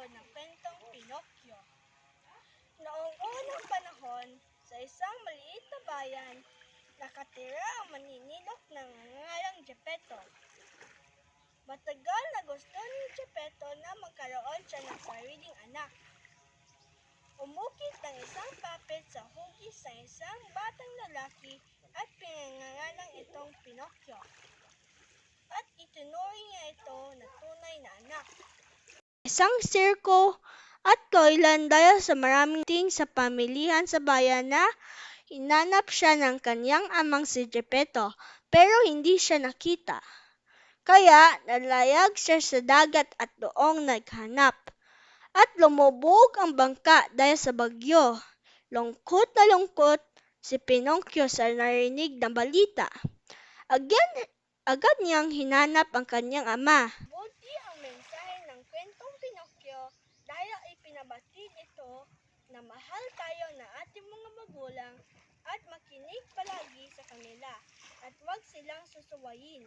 ng kwentong Pinocchio. Noong unang panahon, sa isang maliit na bayan, nakatira ang maninilok na nangangalang Geppetto. Matagal na gusto ni Geppetto na magkaroon siya ng sariling anak. Umukit ng isang puppet sa hugis ng isang batang lalaki at pinangalan itong Pinocchio. At itinuring niya ito na tunay na anak. Isang sirko at toyland dahil sa maraming ting sa pamilihan sa bayan na hinanap siya ng kanyang amang si Geppetto pero hindi siya nakita. Kaya nalayag siya sa dagat at doong naghanap. At lumubog ang bangka dahil sa bagyo. Lungkot na lungkot si Pinocchio sa narinig na balita. Agad niyang hinanap ang kanyang ama. Buti ang mensahe ng kwentong Pinocchio dahil ipinabatid ito na mahal tayo ng ating mga magulang at makinig palagi sa kanila at huwag silang susuwayin.